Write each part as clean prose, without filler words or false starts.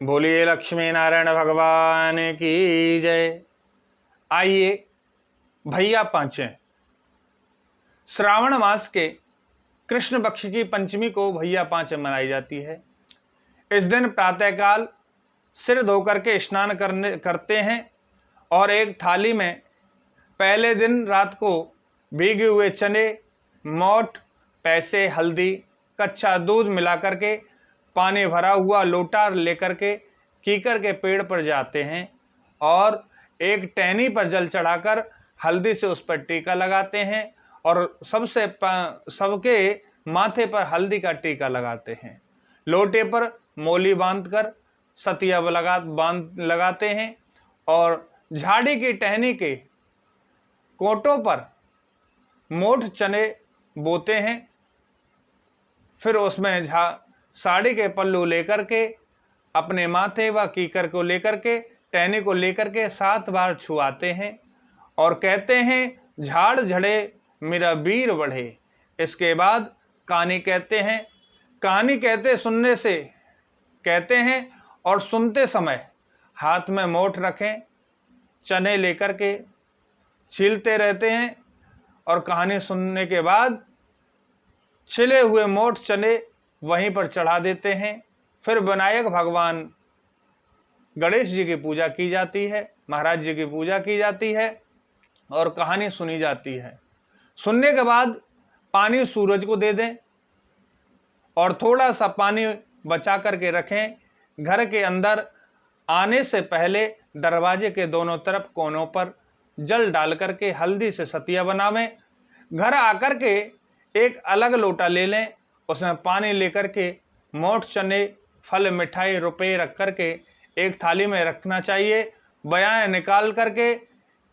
बोलिए लक्ष्मी नारायण भगवान की जय। आइए भैया पांचे, श्रावण मास के कृष्ण पक्ष की पंचमी को भैया पांचे मनाई जाती है। इस दिन प्रातःकाल सिर धोकर के स्नान करते हैं और एक थाली में पहले दिन रात को भीगे हुए चने, मोठ, पैसे, हल्दी, कच्चा दूध मिलाकर के पानी भरा हुआ लोटा लेकर के कीकर के पेड़ पर जाते हैं और एक टहनी पर जल चढ़ाकर हल्दी से उस पर टीका लगाते हैं और सबके माथे पर हल्दी का टीका लगाते हैं। लोटे पर मोली बांधकर सतिया लगाते हैं और झाड़ी की टहनी के कोटों पर मोठ चने बोते हैं। फिर उसमें साड़ी के पल्लू लेकर के अपने माथे व कीकर को लेकर के टहनी को लेकर के 7 बार छुआते हैं और कहते हैं, झाड़ झड़े मेरा वीर बढ़े। इसके बाद कहानी कहते हैं। कहानी सुनने से कहते हैं और सुनते समय हाथ में मोठ रखें, चने लेकर के छीलते रहते हैं और कहानी सुनने के बाद छिले हुए मोठ चने वहीं पर चढ़ा देते हैं। फिर विनायक भगवान गणेश जी की पूजा की जाती है, महाराज जी की पूजा की जाती है और कहानी सुनी जाती है। सुनने के बाद पानी सूरज को दे दें और थोड़ा सा पानी बचा करके रखें। घर के अंदर आने से पहले दरवाजे के दोनों तरफ कोनों पर जल डाल करके हल्दी से सतिया बनावें। घर आकर के एक अलग लोटा ले लें, उसमें पानी लेकर के मोठ चने, फल, मिठाई, रुपए रख करके एक थाली में रखना चाहिए। बयाना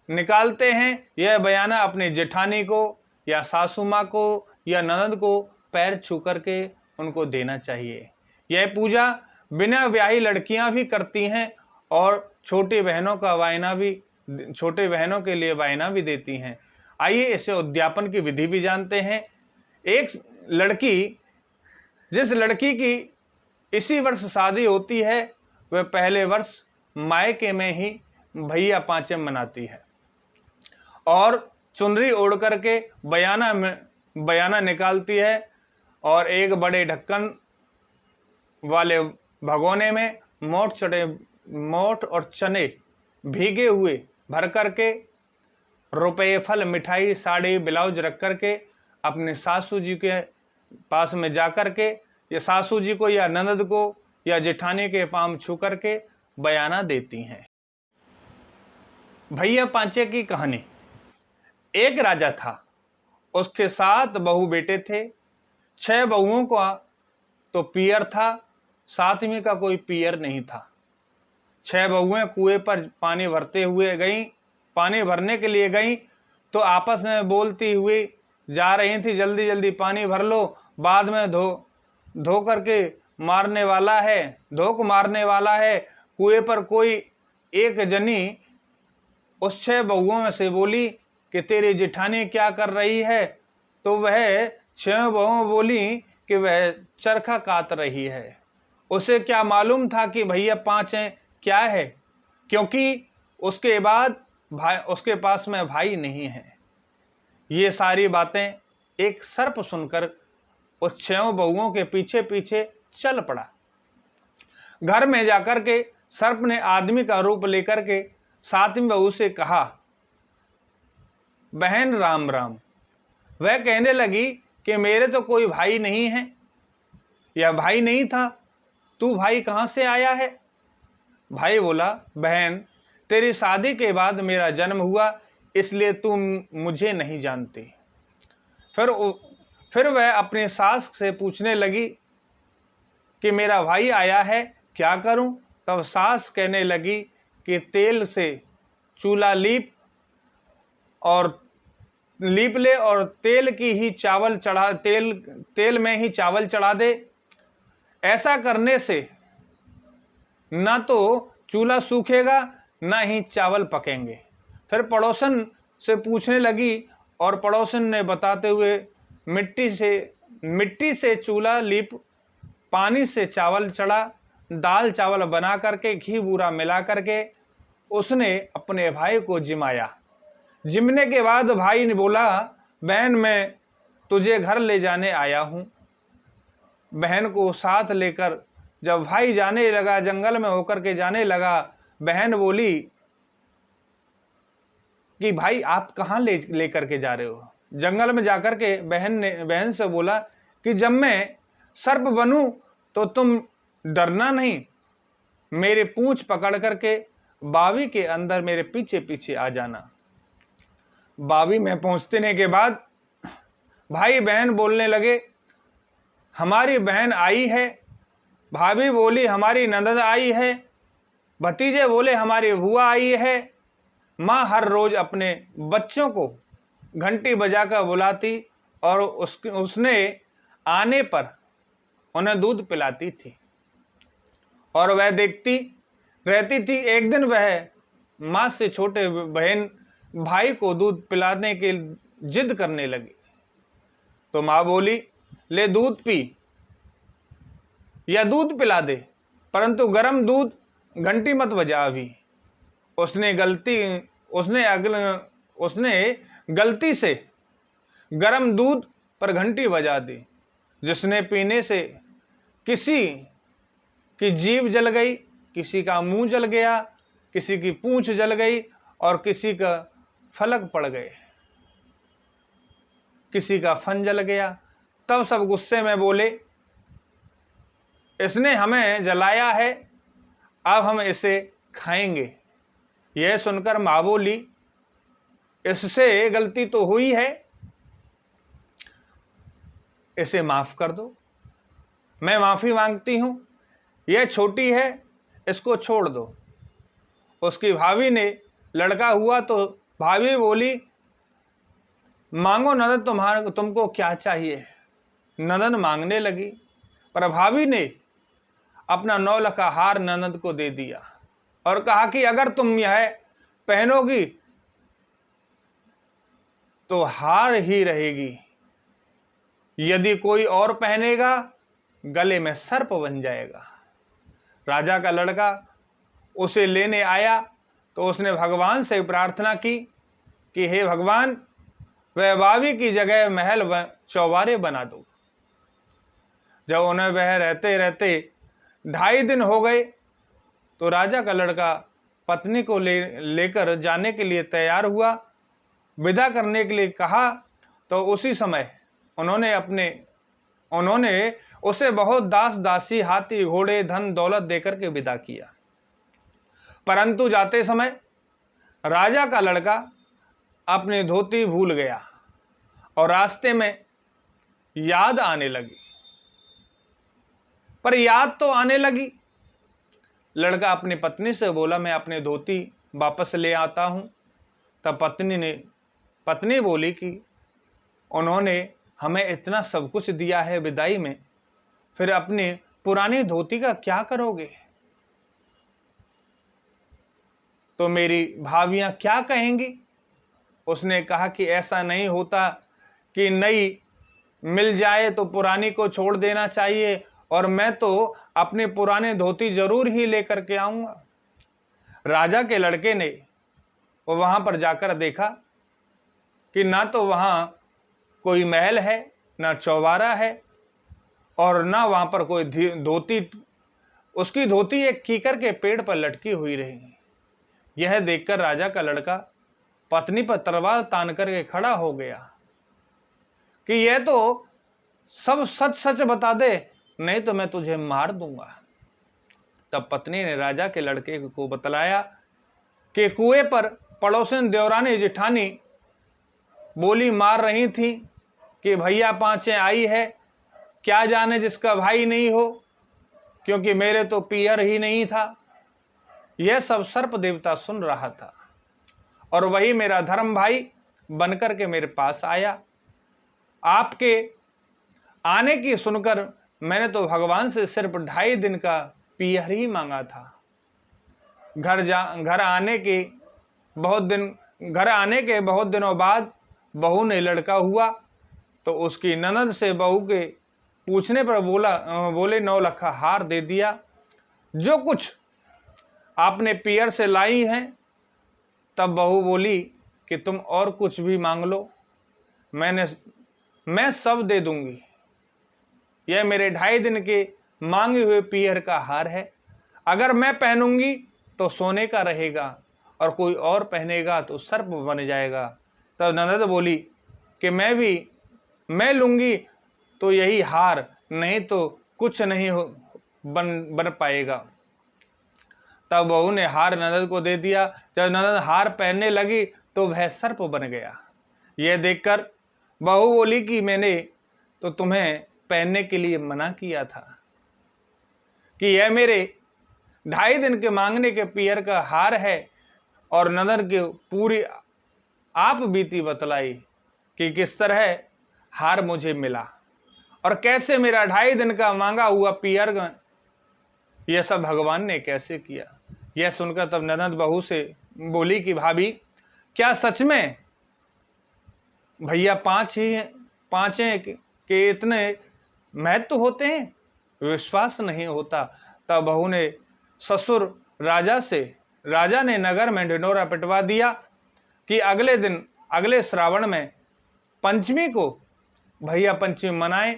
निकालते हैं। यह बयाना अपनी जेठानी को या सासू माँ को या ननद को पैर छू करके उनको देना चाहिए। यह पूजा बिना ब्याही लड़कियां भी करती हैं और छोटी बहनों के लिए वायना भी देती हैं। आइए इसे उद्यापन की विधि भी जानते हैं। एक लड़की, जिस लड़की की इसी वर्ष शादी होती है, वह पहले वर्ष मायके में ही भैया पांचे मनाती है और चुनरी ओढ़ करके बयाना निकालती है और एक बड़े ढक्कन वाले भगोने में मोठ और चने भीगे हुए भर करके रुपए, फल, मिठाई, साड़ी, ब्लाउज रख करके अपने सासू जी के पास में जाकर के या सासू जी को या ननद को या जेठानी के पांव छू करके बयाना देती हैं। भैया पांचे की कहानी। एक राजा था, उसके 7 बहू बेटे थे। 6 बहुओं का तो पियर था, 7वीं का कोई पियर नहीं था। 6 बहुएं कुएं पर पानी भरने के लिए गईं तो आपस में बोलती हुई जा रही थी, जल्दी जल्दी पानी भर लो, बाद में धो करके मारने वाला है, धोख मारने वाला है। कुएं पर कोई एक जनी उस 6 बहुओं में से बोली कि तेरी जेठानी क्या कर रही है? तो वह 6 बहुओं बोली कि वह चरखा काट रही है। उसे क्या मालूम था कि भैया पांचे क्या है, क्योंकि उसके बाद उसके पास में भाई नहीं है। ये सारी बातें एक सर्प सुनकर उस 6 बहुओं के पीछे पीछे चल पड़ा। घर में जाकर के सर्प ने आदमी का रूप लेकर के 7वीं बहू से कहा, बहन राम राम। वह कहने लगी कि मेरे तो कोई भाई नहीं है, या भाई नहीं था, तू भाई कहाँ से आया है? भाई बोला, बहन तेरी शादी के बाद मेरा जन्म हुआ, इसलिए तू मुझे नहीं जानती। फिर वह अपनी सास से पूछने लगी कि मेरा भाई आया है, क्या करूं? तब सास कहने लगी कि तेल से चूल्हा लीप ले और तेल में ही चावल चढ़ा दे। ऐसा करने से ना तो चूल्हा सूखेगा ना ही चावल पकेंगे। फिर पड़ोसन से पूछने लगी और पड़ोसन ने बताते हुए मिट्टी से चूल्हा लीप, पानी से चावल चढ़ा, दाल चावल बना करके घी बूरा मिला करके उसने अपने भाई को जिमाया। जिमने के बाद भाई ने बोला, बहन मैं तुझे घर ले जाने आया हूँ। बहन को साथ लेकर जब भाई जाने लगा, जंगल में होकर के जाने लगा, बहन बोली कि भाई आप कहाँ ले करके जा रहे हो? जंगल में जाकर के बहन से बोला कि जब मैं सर्प बनूं तो तुम डरना नहीं, मेरे पूंछ पकड़ करके बावी के अंदर मेरे पीछे पीछे आ जाना। बावी में पहुंचने के बाद भाई बहन बोलने लगे, हमारी बहन आई है। भाभी बोली हमारी ननद आई है। भतीजे बोले हमारी बुआ आई है। माँ हर रोज अपने बच्चों को घंटी बजाकर बुलाती और उसने आने पर उन्हें दूध पिलाती थी और वह देखती रहती थी। एक दिन वह माँ से छोटे बहन भाई को दूध पिलाने की जिद करने लगी तो माँ बोली, ले दूध पी या दूध पिला दे, परंतु गर्म दूध घंटी मत बजा अभी। उसने गलती से गर्म दूध पर घंटी बजा दी, जिसने पीने से किसी की जीभ जल गई, किसी का मुंह जल गया, किसी की पूंछ जल गई और किसी का फलक पड़ गए, किसी का फन जल गया। तब सब गुस्से में बोले, इसने हमें जलाया है, अब हम इसे खाएंगे। यह सुनकर माँ बोली, इससे गलती तो हुई है, इसे माफ कर दो, मैं माफी मांगती हूं, यह छोटी है, इसको छोड़ दो। उसकी भाभी ने लड़का हुआ तो भाभी बोली, मांगो ननद, तुमको क्या चाहिए? ननद मांगने लगी, पर भाभी ने अपना 9 लाख का हार ननद को दे दिया और कहा कि अगर तुम यह पहनोगी तो हार ही रहेगी, यदि कोई और पहनेगा गले में सर्प बन जाएगा। राजा का लड़का उसे लेने आया तो उसने भगवान से प्रार्थना की कि हे भगवान, वह बावी की जगह महल चौबारे बना दो। जब उन्हें वह रहते रहते 2.5 दिन हो गए तो राजा का लड़का पत्नी को लेकर जाने के लिए तैयार हुआ। विदा करने के लिए कहा तो उसी समय उन्होंने उसे बहुत दास दासी, हाथी घोड़े, धन दौलत देकर के विदा किया। परंतु जाते समय राजा का लड़का अपनी धोती भूल गया और रास्ते में याद आने लगी। पर याद तो आने लगी, लड़का अपनी पत्नी से बोला, मैं अपनी धोती वापस ले आता हूं। तब पत्नी बोली कि उन्होंने हमें इतना सब कुछ दिया है विदाई में, फिर अपनी पुरानी धोती का क्या करोगे? तो मेरी भाभियां क्या कहेंगी? उसने कहा कि ऐसा नहीं होता कि नई मिल जाए तो पुरानी को छोड़ देना चाहिए, और मैं तो अपने पुराने धोती जरूर ही लेकर के आऊंगा। राजा के लड़के ने वो वहां पर जाकर देखा कि ना तो वहां कोई महल है, ना चौबारा है, और ना वहां पर कोई धोती। उसकी धोती एक कीकर के पेड़ पर लटकी हुई रही। यह देखकर राजा का लड़का पत्नी पर तलवार तान करके खड़ा हो गया कि यह तो सब सच सच बता दे, नहीं तो मैं तुझे मार दूंगा। तब पत्नी ने राजा के लड़के को बतलाया कि कुएं पर पड़ोसन देवरानी जिठानी बोली मार रही थी कि भैया पांचे आई है, क्या जाने जिसका भाई नहीं हो, क्योंकि मेरे तो पियर ही नहीं था। यह सब सर्प देवता सुन रहा था और वही मेरा धर्म भाई बनकर के मेरे पास आया। आपके आने की सुनकर मैंने तो भगवान से सिर्फ 2.5 दिन का पियर ही मांगा था। घर आने के बहुत दिनों बाद बहू ने लड़का हुआ तो उसकी ननद से बहू के पूछने पर बोले 9 लाख का हार दे दिया। जो कुछ आपने पियर से लाई हैं। तब बहू बोली कि तुम और कुछ भी मांग लो, मैं सब दे दूंगी। यह मेरे 2.5 दिन के मांगे हुए पियर का हार है। अगर मैं पहनूंगी तो सोने का रहेगा और कोई और पहनेगा तो सर्प बन जाएगा। तब ननद बोली कि मैं लूंगी तो यही हार, नहीं तो कुछ नहीं बन पाएगा। तब बहू ने हार ननद को दे दिया। जब ननद हार पहनने लगी तो वह सर्प बन गया। यह देखकर बहू बोली कि मैंने तो तुम्हें पहनने के लिए मना किया था कि यह मेरे 2.5 दिन के मांगने के पियर का हार है। और ननद के पूरी आप बीती बतलाई कि किस तरह हार मुझे मिला और कैसे मेरा 2.5 दिन का मांगा हुआ पियर यह सब भगवान ने कैसे किया। यह सुनकर तब ननद बहू से बोली कि भाभी, क्या सच में भैया 5 के इतने महत्व होते हैं? विश्वास नहीं होता। तब बहू ने ससुर राजा ने नगर में ढिंढोरा पिटवा दिया कि अगले दिन, अगले श्रावण में पंचमी को भैया पंचमी मनाएं।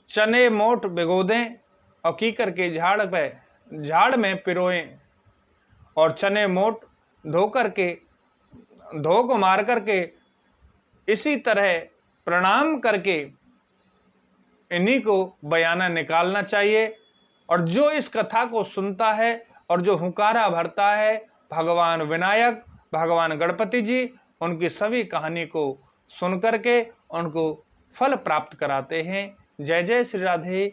चने मोट भिगो दें और कीकर के झाड़ में पिरोएं और चने मोट धो को मार करके इसी तरह प्रणाम करके इन्हीं को बयाना निकालना चाहिए। और जो इस कथा को सुनता है और जो हुंकारा भरता है, भगवान विनायक, भगवान गणपति जी उनकी सभी कहानी को सुन करके उनको फल प्राप्त कराते हैं। जय जय श्री राधे।